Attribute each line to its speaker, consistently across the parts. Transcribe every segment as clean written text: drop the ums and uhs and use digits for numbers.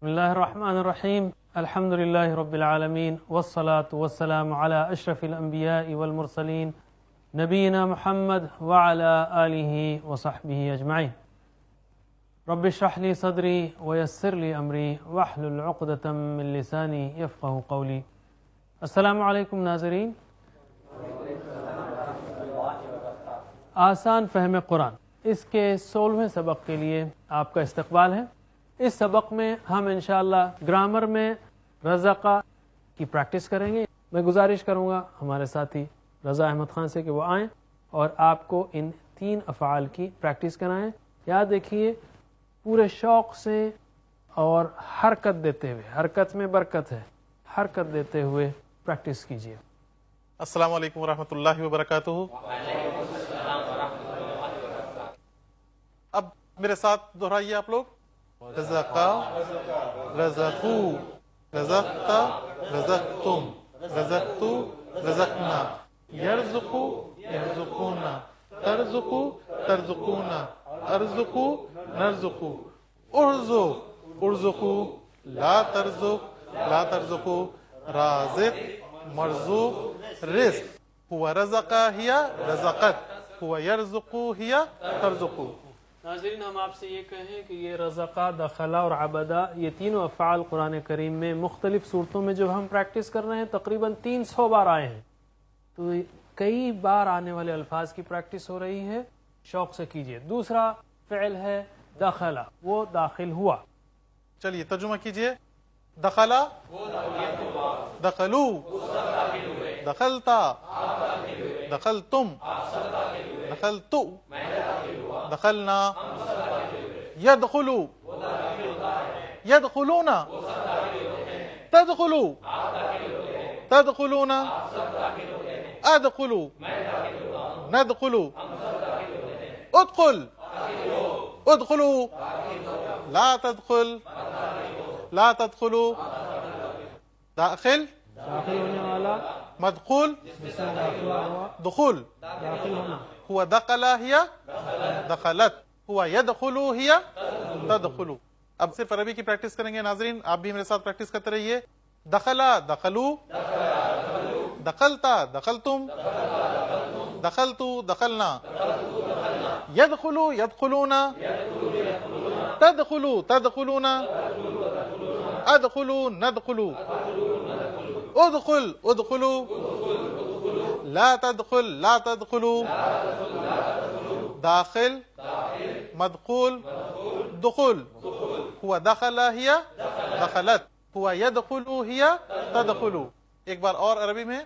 Speaker 1: بسم الله الرحمن الرحيم. الحمد لله رب العالمين والصلاة والسلام على أشرف الأنبياء والمرسلين نبينا محمد وعلى آله وصحبه أجمعين. رب اشرح لي صدري ويسر لي أمري واحلل عقدة من لساني يفقه قولي. السلام علیکم ناظرین. آسان فہم قرآن اس کے 16ویں سبق کے لیے آپ کا استقبال ہے. اس سبق میں ہم انشاءاللہ گرامر میں رزقہ کی پریکٹس کریں گے. میں گزارش کروں گا ہمارے ساتھی رضا احمد خان سے کہ وہ آئیں اور آپ کو ان 3 افعال کی پریکٹس کرائیں. یاد رکھیے پورے شوق سے اور حرکت دیتے ہوئے، حرکت میں برکت ہے، حرکت دیتے ہوئے پریکٹس کیجیے.
Speaker 2: السلام علیکم ورحمۃ اللہ وبرکاتہ. اب میرے ساتھ دہرائیے آپ لوگ. رزقا، رزقو، رزقتا، رزقتم، رزقتو، رزقنا، یرزقو، یرزقونا، ترزقو، ترزقونا، ارزقو، نرزقو، ارزق، ارزقو، لا ترزق، لا ترزقو، رازق، مرزوق، رزق. هو رزق ہی رزقت، هو یرزق ہی ترزق.
Speaker 1: ناظرین ہم آپ سے یہ کہیں کہ یہ رزقہ، دخلہ اور عبدہ یہ تینوں افعال قرآن کریم میں مختلف صورتوں میں جو ہم پریکٹس کر رہے ہیں تقریباً 300 بار آئے ہیں. تو کئی بار آنے والے الفاظ کی پریکٹس ہو رہی ہے، شوق سے کیجیے. دوسرا فعل ہے دخلہ، وہ داخل ہوا.
Speaker 2: چلیے ترجمہ کیجیے. دخلا، دخلو، دخلتا، دخلتم، دخلتو، دخلنا، یدخلو، یدخلون، تدخلو، تدخلون، ادخلو، ندخلو، ادخل، ادخلو، لا تدخل، لا تدخلو، داخل،
Speaker 1: داخل ہونے والا،
Speaker 2: مدخول،
Speaker 1: جس میں داخلہ ہوا،
Speaker 2: دخول.
Speaker 1: داخل ہونا.
Speaker 2: هو دخل ہی دخلت، هو يدخل ہی تدخل. اب صرف عربی کی پریکٹس کریں گے ناظرین، آپ بھی میرے ساتھ پریکٹس کرتے رہیے. دخلا، دخلو، دخلتا، دخلتم، دخلتو، دخلنا، یدخلو، یدخلون، تدخلو، تدخلون، ادخلو، ندخلو، ادخل، ادخلو، لا تدخل، لا تدخلو، داخل، مدخول، دخول. هو دخل ہی دخلت، هو يدخل ہی تدخل. ایک بار اور عربی میں.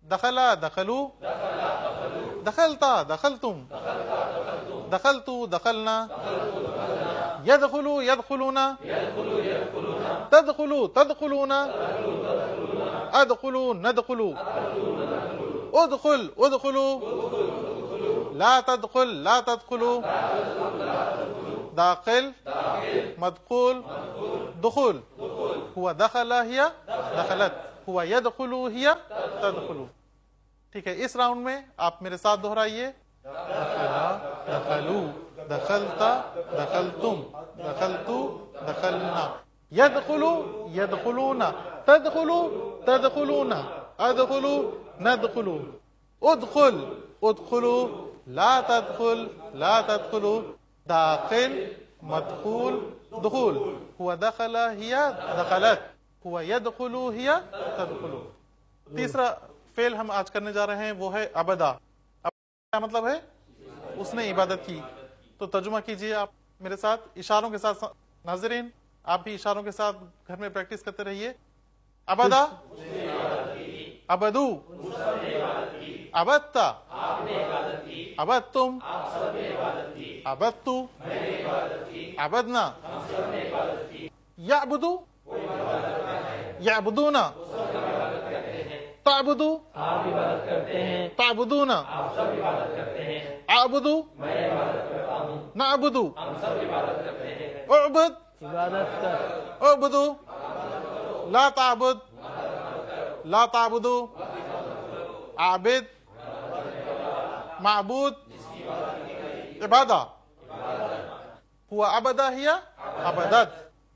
Speaker 2: دخلا، دخلو، دخلتا، دخلتم، دخلتو، دخلنا، یدخلو، یدخلون، تدخلو، تدخلون، ادخلو، ندخلو، ادخل، ادخلو، لا تدخل، لا تدخلو، داخل، مدخول، دخول. هو دخل ہی دخلت، هو يدخل ہی تدخل. ٹھیک ہے، اس راؤنڈ میں آپ میرے ساتھ دہرائیے. دخلا، دخلو، دخلتا، دخلتم، دخلتو، دخلنا، یدخلو، یدخلون، تدخلو، تدخلون، ادخلو، ندخلو، ادخل، ادخلو، لا تدخل، لا تدخلو، داخل، مدخول، دخول. هو دخل ہی دخلت، هو يدخل ہی تدخل. تیسرا فعل ہم آج کرنے جا رہے ہیں وہ ہے عبدا. کیا مطلب ہے؟ اس نے عبادت کی. تو ترجمہ کیجئے آپ میرے ساتھ اشاروں کے ساتھ. ناظرین آپ بھی اشاروں کے ساتھ گھر میں پریکٹس کرتے رہیے. عبدا، عبدو، عبدتا، عبدتم، عبدتو، عبدنا، یعبدو، یعبدون، تعبدو،
Speaker 1: آپ عبادت کرتے ہیں،
Speaker 2: تعبدون،
Speaker 1: آپ سب عبادت کرتے ہیں،
Speaker 2: اعبدو،
Speaker 1: میں عبادت کرتا ہوں،
Speaker 2: نعبدو،
Speaker 1: ہم سب عبادت کرتے ہیں.
Speaker 2: اعبد،
Speaker 1: عبادت کر،
Speaker 2: اعبدو، لا تعبد، لا تعبدو، عابد، معبود، عبادہ. هو عبدہ ہی عبدت،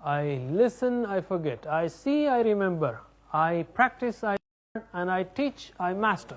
Speaker 1: I listen, I forget. I see, I remember. I practice, I learn, and I teach, I master.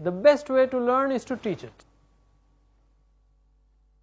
Speaker 1: the best way to learn is to teach it.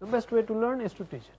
Speaker 1: The best way to learn is to teach it.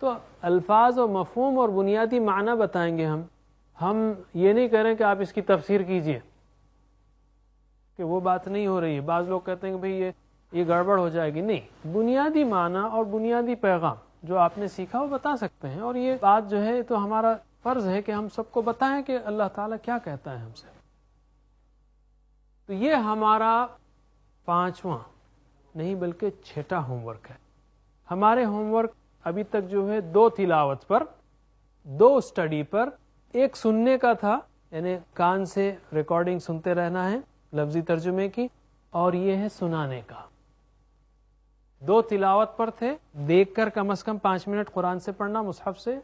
Speaker 1: تو الفاظ اور مفہوم اور بنیادی معنی بتائیں گے ہم یہ نہیں کہہ رہے کہ آپ اس کی تفسیر کیجئے، کہ وہ بات نہیں ہو رہی ہے. بعض لوگ کہتے ہیں کہ بھئی یہ گڑبڑ ہو جائے گی. نہیں، بنیادی معنی اور بنیادی پیغام جو آپ نے سیکھا وہ بتا سکتے ہیں، اور یہ بات جو ہے تو ہمارا فرض ہے کہ ہم سب کو بتائیں کہ اللہ تعالیٰ کیا کہتا ہے ہم سے. تو یہ ہمارا 5واں نہیں بلکہ 6واں ہوم ورک ہے. ہمارے ہوم ورک ابھی تک جو ہے 2 تلاوت پر، 2 اسٹڈی پر، 1 سننے کا تھا، یعنی کان سے ریکارڈنگ سنتے رہنا ہے لفظی ترجمے کی، اور یہ ہے سنانے کا. 2 تلاوت پر تھے، دیکھ کر کم از کم 5 منٹ قرآن سے پڑھنا مصحف سے،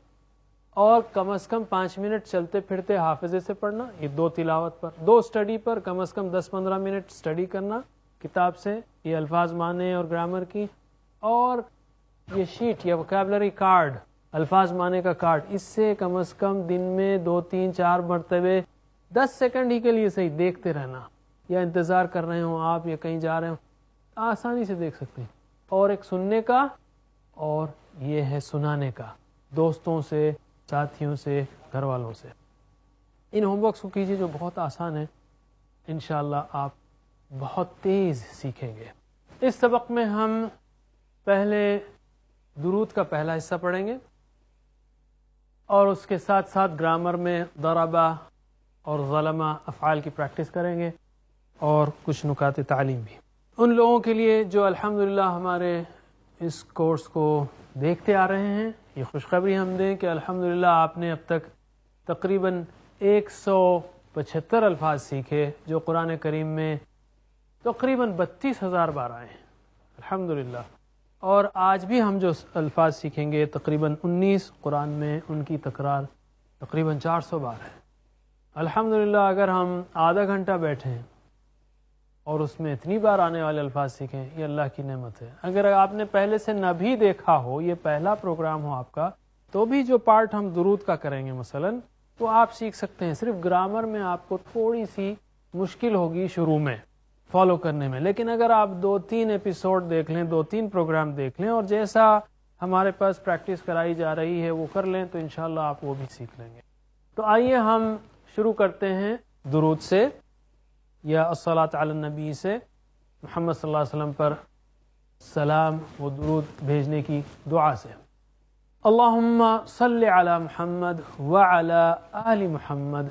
Speaker 1: اور کم از کم 5 منٹ چلتے پھرتے حافظے سے پڑھنا. یہ 2 تلاوت پر. 2 اسٹڈی پر کم از کم 10-15 منٹ اسٹڈی کرنا کتاب سے، یہ الفاظ معنی اور گرامر کی، اور یہ شیٹ یا ووکیبلری کارڈ، الفاظ معنی کا کارڈ، اس سے کم از کم دن میں 2-3-4 مرتبہ 10 سیکنڈ ہی کے لیے صحیح دیکھتے رہنا، یا انتظار کر رہے ہوں آپ یا کہیں جا رہے ہوں آسانی سے دیکھ سکتے ہیں. اور ایک سننے کا، اور یہ ہے سنانے کا، دوستوں سے، ساتھیوں سے، گھر والوں سے. ان ہوم ورکس کو کیجیے جو بہت آسان ہے، انشاءاللہ آپ بہت تیز سیکھیں گے. اس سبق میں ہم پہلے درود کا پہلا حصہ پڑھیں گے، اور اس کے ساتھ ساتھ گرامر میں ضربہ اور ظلمہ افعال کی پریکٹس کریں گے، اور کچھ نکات تعلیم بھی. ان لوگوں کے لیے جو الحمدللہ ہمارے اس کورس کو دیکھتے آ رہے ہیں، یہ خوشخبری ہم دیں کہ الحمدللہ آپ نے اب تک تقریباً 175 الفاظ سیکھے، جو قرآن کریم میں تقریباً 32,000 بار آئے ہیں الحمدللہ. اور آج بھی ہم جو الفاظ سیکھیں گے تقریباً 19 قرآن میں ان کی تکرار تقریباً 400 بار ہے الحمدللہ. اگر ہم آدھا گھنٹہ بیٹھیں اور اس میں اتنی بار آنے والے الفاظ سیکھیں، یہ اللہ کی نعمت ہے. اگر آپ نے پہلے سے نہ بھی دیکھا ہو، یہ پہلا پروگرام ہو آپ کا، تو بھی جو پارٹ ہم درود کا کریں گے مثلاً، تو آپ سیکھ سکتے ہیں. صرف گرامر میں آپ کو تھوڑی سی مشکل ہوگی شروع میں فالو کرنے میں، لیکن اگر آپ 2-3 ایپیسوڈ دیکھ لیں، 2-3 پروگرام دیکھ لیں، اور جیسا ہمارے پاس پریکٹس کرائی جا رہی ہے وہ کر لیں، تو انشاءاللہ آپ وہ بھی سیکھ لیں گے. تو آئیے ہم شروع کرتے ہیں درود سے، یا الصلاۃ علی النبی سے، محمد صلی اللہ علیہ وسلم پر سلام و درود بھیجنے کی دعا سے. اللہم صلی علی محمد وعلی آل محمد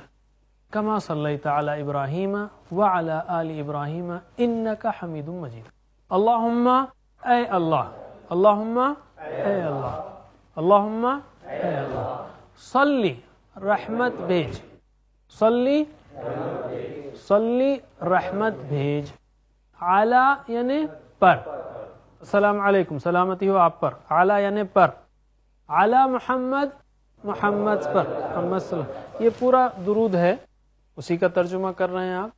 Speaker 1: کما صلیت علی ابراہیم وعلی آل ابراہیم انک حمید مجید. اللہم اے اللہ، اللہم اے اللہ، اللہم اے اللہ، صلی رحمت بھیج، صلی رحمت بھیج، علی یعنی پر، السلام علیکم سلامتی ہو آپ پر، علی یعنی پر، علی محمد محمد پر، محمد صلی اللہ، یہ پورا درود ہے، اسی کا ترجمہ کر رہے ہیں آپ.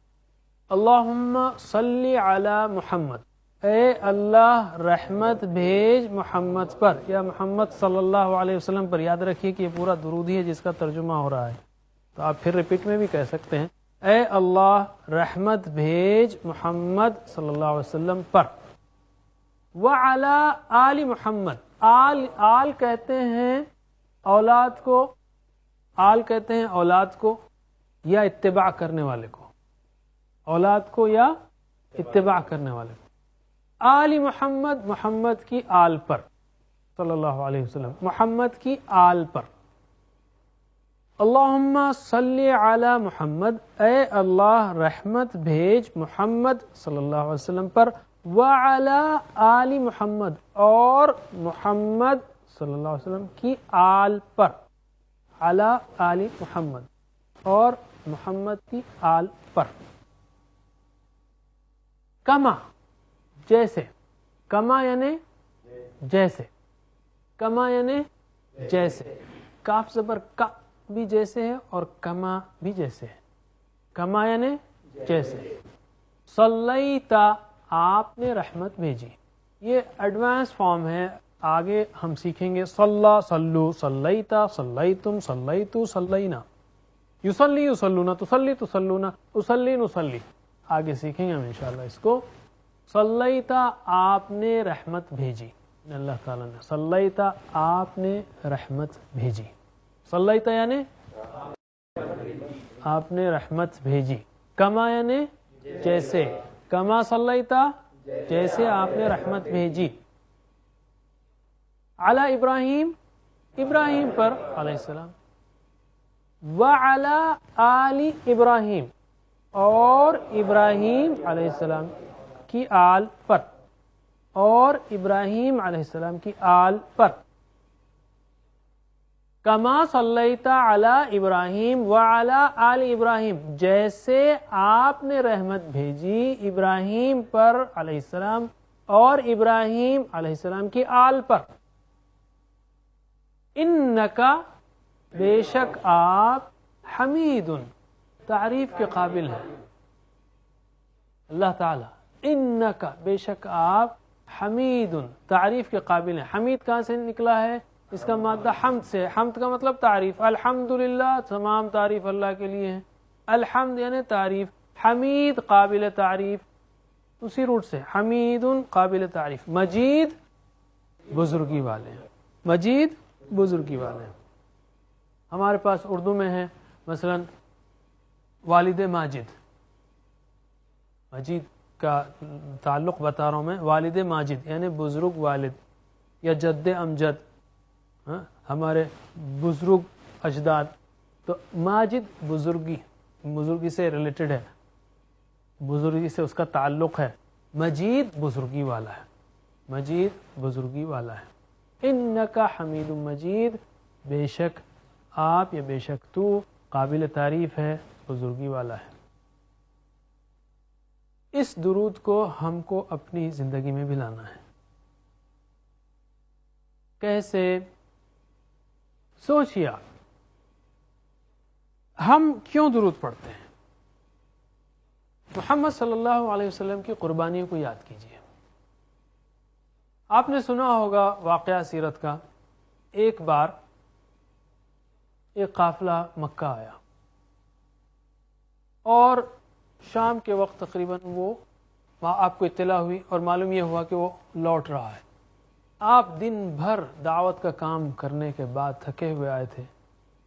Speaker 1: اللہم صلی علی محمد، اے اللہ رحمت بھیج محمد پر، یا محمد صلی اللہ علیہ وسلم پر. یاد رکھیے کہ یہ پورا درود ہی ہے جس کا ترجمہ ہو رہا ہے، تو آپ پھر ریپیٹ میں بھی کہہ سکتے ہیں، اے اللہ رحمت بھیج محمد صلی اللہ علیہ وسلم پر. وعلی آل محمد، آل کہتے ہیں اولاد کو، آل کہتے ہیں اولاد کو یا اتباع کرنے والے کو، اولاد کو یا اتباع کرنے والے کو. آل محمد، محمد کی آل پر، صلی اللہ علیہ وسلم، محمد کی آل پر. اللہم صلی علی محمد، اے اللہ رحمت بھیج محمد صلی اللہ علیہ وسلم پر، وعلی آل محمد، اور محمد صلی اللہ علیہ وسلم کی آل پر، علی آل محمد، اور محمد کی آل پر. کما جیسے، کما یعنی جیسے، کما یعنی جیسے، کاف زبر کا بھی جیسے ہے اور کما بھی جیسے ہے. کما یعنی جیسے. صلیتا آپ نے رحمت بھیجی، یہ ایڈوانس فارم ہے، آگے ہم سیکھیں گے. صلی صلو، صلیتا صلیتم، صلیتو صلینا، یصلی یصلون، تصلی تصلون، اصلی نصلی، آگے سیکھیں گے ہم انشاءاللہ اس کو. صلیتا آپ نے رحمت بھیجی، اللہ تعالیٰ نے صلیتا آپ نے رحمت بھیجی. صلیتا یعنی آپ نے رحمت بھیجی. کما یعنی جیسے. کما صلیتا جیسے آپ نے رحمت بھیجی. علی ابراہیم ابراہیم پر علیہ السلام. وعلی آل ابراہیم اور ابراہیم علیہ السلام کی آل پر. اور ابراہیم علیہ السلام کی آل پر. کما صلیت علی ابراہیم وعلی آل ابراہیم جیسے آپ نے رحمت بھیجی ابراہیم پر علیہ السلام اور ابراہیم علیہ السلام کی آل پر. انکا بے شک آپ حمید تعریف کے قابل ہیں. اللہ تعالی انکا بے شک آپ حمید تعریف کے قابل ہیں. حمید کہاں سے نکلا ہے؟ اس کا مادہ حمد سے. حمد کا مطلب تعریف. الحمدللہ تمام تعریف اللہ کے لیے ہیں. الحمد یعنی تعریف. حمید قابل تعریف اسی روٹ سے. حمید قابل تعریف. مجید بزرگی والے ہیں. مجید بزرگی والے ہیں. ہمارے پاس اردو میں ہے مثلا والد ماجد. مجید کا تعلق بتا رہا ہوں میں. والد ماجد یعنی بزرگ والد یا جد امجد ہمارے بزرگ اجداد. تو ماجد بزرگی سے ریلیٹڈ ہے. بزرگی سے اس کا تعلق ہے. مجید بزرگی والا ہے. مجید بزرگی والا ہے. انکا حمید مجید بے شک آپ یا بے شک تو قابل تعریف ہے بزرگی والا ہے. اس درود کو ہم کو اپنی زندگی میں بھی لانا ہے. کیسے؟ سوچیے ہم کیوں درود پڑھتے ہیں؟ محمد صلی اللہ علیہ وسلم کی قربانیوں کو یاد کیجیے. آپ نے سنا ہوگا واقعہ سیرت کا. ایک بار ایک قافلہ مکہ آیا اور شام کے وقت تقریباً وہ آپ کو اطلاع ہوئی اور معلوم یہ ہوا کہ وہ لوٹ رہا ہے. آپ دن بھر دعوت کا کام کرنے کے بعد تھکے ہوئے آئے تھے.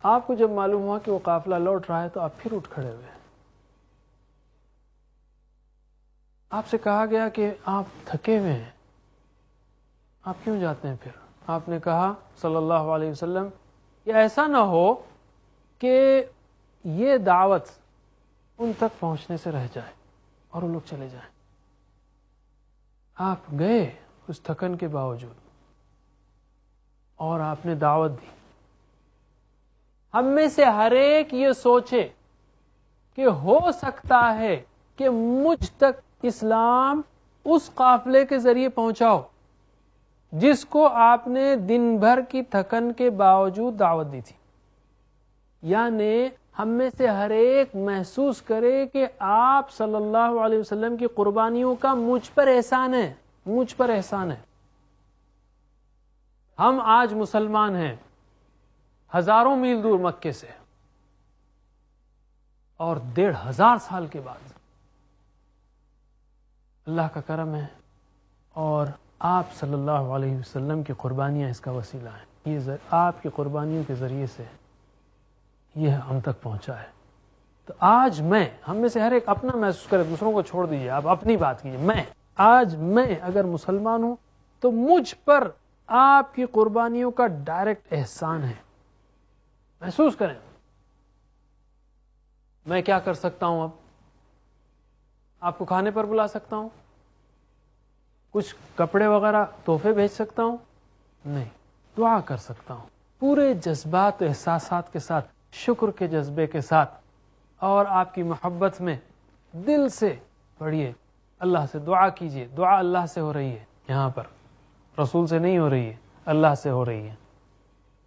Speaker 1: آپ کو جب معلوم ہوا کہ وہ قافلہ لوٹ رہا ہے تو آپ پھر اٹھ کھڑے ہوئے. آپ سے کہا گیا کہ آپ تھکے ہوئے ہیں, آپ کیوں جاتے ہیں پھر؟ آپ نے کہا صلی اللہ علیہ وسلم کہ ایسا نہ ہو کہ یہ دعوت ان تک پہنچنے سے رہ جائے اور وہ لوگ چلے جائیں. آپ گئے اس تھکن کے باوجود اور آپ نے دعوت دی. ہم میں سے ہر ایک یہ سوچے کہ ہو سکتا ہے کہ مجھ تک اسلام اس قافلے کے ذریعے پہنچاؤ جس کو آپ نے دن بھر کی تھکن کے باوجود دعوت دی تھی. یعنی ہم میں سے ہر ایک محسوس کرے کہ آپ صلی اللہ علیہ وسلم کی قربانیوں کا مجھ پر احسان ہے, مجھ پر احسان ہے. ہم آج مسلمان ہیں ہزاروں میل دور مکے سے, اور 1500 سال کے بعد اللہ کا کرم ہے اور آپ صلی اللہ علیہ وسلم کی قربانیاں اس کا وسیلہ ہیں. یہ آپ کی قربانیوں کے ذریعے سے یہ ہم تک پہنچا ہے. تو آج ہم میں سے ہر ایک اپنا محسوس کرے, دوسروں کو چھوڑ دیجئے, آپ اپنی بات کیجئے. آج میں اگر مسلمان ہوں تو مجھ پر آپ کی قربانیوں کا ڈائریکٹ احسان ہے. محسوس کریں میں کیا کر سکتا ہوں. اب آپ کو کھانے پر بلا سکتا ہوں, کچھ کپڑے وغیرہ تحفے بھیج سکتا ہوں؟ نہیں. دعا کر سکتا ہوں پورے جذبات و احساسات کے ساتھ, شکر کے جذبے کے ساتھ, اور آپ کی محبت میں دل سے پڑھیے, اللہ سے دعا کیجیے. دعا اللہ سے ہو رہی ہے, یہاں پر رسول سے نہیں ہو رہی ہے, اللہ سے ہو رہی ہے.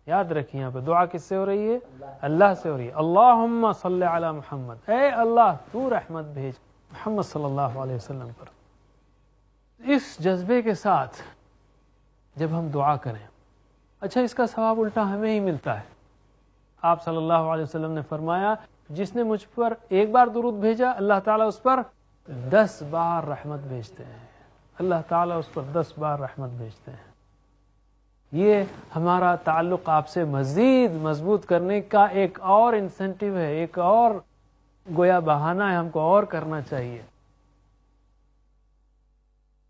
Speaker 1: یاد رکھیے یہاں پہ دعا کس سے ہو رہی ہے؟ اللہ سے ہو رہی ہے. اللہم صلی علی محمد, اے اللہ تو رحمت بھیج محمد صلی اللہ علیہ وسلم پر. اس جذبے کے ساتھ جب ہم دعا کریں, اچھا اس کا ثواب الٹا ہمیں ہی ملتا ہے. آپ صلی اللہ علیہ وسلم نے فرمایا جس نے مجھ پر ایک بار درود بھیجا اللہ تعالیٰ اس پر 10 بار رحمت بھیجتے ہیں. اللہ تعالیٰ اس پر 10 بار رحمت بھیجتے ہیں. یہ ہمارا تعلق آپ سے مزید مضبوط کرنے کا ایک اور انسینٹیو ہے، ایک اور گویا بہانہ ہے، ہم کو اور کرنا چاہیے۔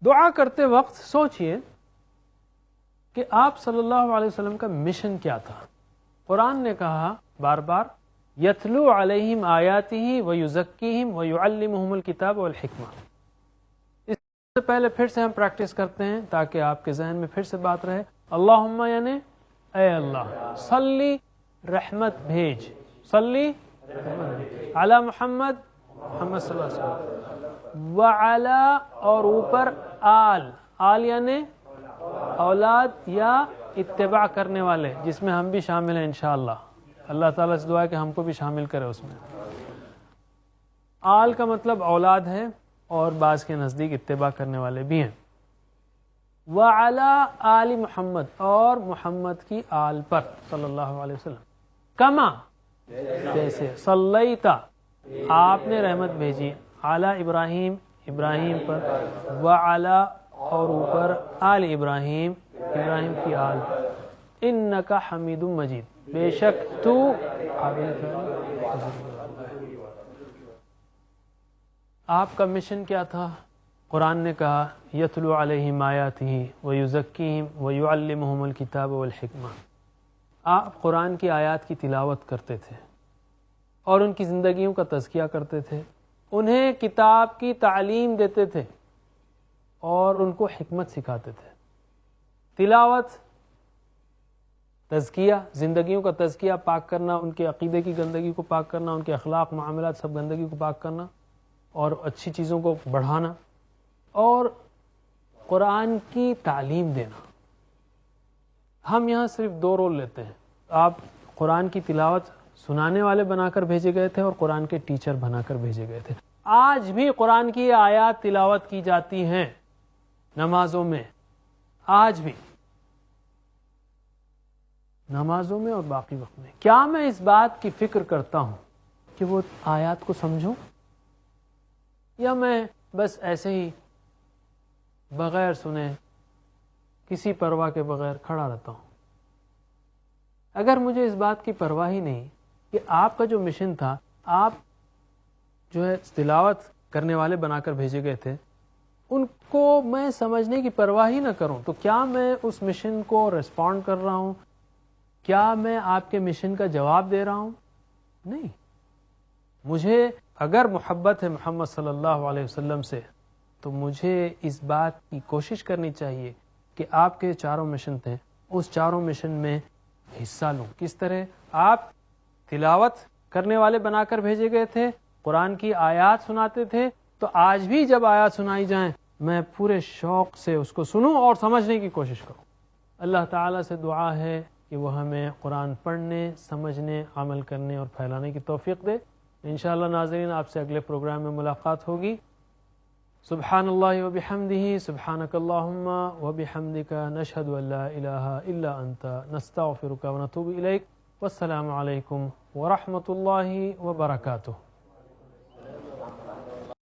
Speaker 1: دعا کرتے وقت سوچئے کہ آپ صلی اللہ علیہ وسلم کا مشن کیا تھا۔ قرآن نے کہا بار بار یتلو علیہم آیاتہ ویزکیہم ویعلمہم الکتاب والحکمہ۔ اس سے پہلے پھر سے ہم پریکٹس کرتے ہیں تاکہ آپ کے ذہن میں پھر سے بات رہے۔ اللہم یعنی اے اللہ، صلی رحمت بھیج، صلی علی محمد، محمد صلی اللہ علیہ وسلم، وعلی اور اوپر آل یعنی اولاد یا اتباع کرنے والے، جس میں ہم بھی شامل ہیں انشاءاللہ۔ اللہ تعالیٰ سے دعا ہے کہ ہم کو بھی شامل کرے اس میں۔ آل کا مطلب اولاد ہے اور بعض کے نزدیک اتباع کرنے والے بھی ہیں۔ وعلی آل محمد اور محمد کی آل پر صلی اللہ علیہ وسلم، کما جیسے صلیتا آپ نے رحمت بھیجی، علی ابراہیم ابراہیم پر، وعلی اور اوپر آل ابراہیم ابراہیم کی آل پر، انکا حمید مجید بے شک تو آپ کا مشن کیا تھا؟ قرآن نے کہا یتلو علیہم آیاتہ ویزکیہم ویعلمہم الکتاب والحکمہ۔ آپ قرآن کی آیات کی تلاوت کرتے تھے اور ان کی زندگیوں کا تزکیہ کرتے تھے، انہیں کتاب کی تعلیم دیتے تھے اور ان کو حکمت سکھاتے تھے۔ تلاوت، تزکیہ، زندگیوں کا تزکیہ، پاک کرنا، ان کے عقیدے کی گندگی کو پاک کرنا، ان کے اخلاق معاملات سب گندگی کو پاک کرنا اور اچھی چیزوں کو بڑھانا، اور قرآن کی تعلیم دینا۔ ہم یہاں صرف دو رول لیتے ہیں، آپ قرآن کی تلاوت سنانے والے بنا کر بھیجے گئے تھے اور قرآن کے ٹیچر بنا کر بھیجے گئے تھے۔ آج بھی قرآن کی آیات تلاوت کی جاتی ہیں نمازوں میں، آج بھی نمازوں میں اور باقی وقت میں۔ کیا میں اس بات کی فکر کرتا ہوں کہ وہ آیات کو سمجھوں، یا میں بس ایسے ہی بغیر سنے کسی پرواہ کے بغیر کھڑا رہتا ہوں؟ اگر مجھے اس بات کی پرواہ ہی نہیں کہ آپ کا جو مشن تھا، آپ جو ہے تلاوت کرنے والے بنا کر بھیجے گئے تھے، ان کو میں سمجھنے کی پرواہ ہی نہ کروں، تو کیا میں اس مشن کو ریسپونڈ کر رہا ہوں؟ کیا میں آپ کے مشن کا جواب دے رہا ہوں؟ نہیں۔ مجھے اگر محبت ہے محمد صلی اللہ علیہ وسلم سے، تو مجھے اس بات کی کوشش کرنی چاہیے کہ آپ کے چاروں مشن تھے، اس چاروں مشن میں حصہ لوں۔ کس طرح؟ آپ تلاوت کرنے والے بنا کر بھیجے گئے تھے، قرآن کی آیات سناتے تھے، تو آج بھی جب آیات سنائی جائیں میں پورے شوق سے اس کو سنوں اور سمجھنے کی کوشش کروں۔ اللہ تعالیٰ سے دعا ہے کہ وہ ہمیں قرآن پڑھنے، سمجھنے، عمل کرنے اور پھیلانے کی توفیق دے۔ انشاءاللہ ناظرین، آپ سے اگلے پروگرام میں ملاقات ہوگی۔ سبحان اللہ وبحمدہ، سبحانک اللہم وبحمدک، نشہد ان لا الہ الا انت، نستغفرک ونتوب الیک، والسلام علیکم ورحمۃ اللہ وبرکاتہ۔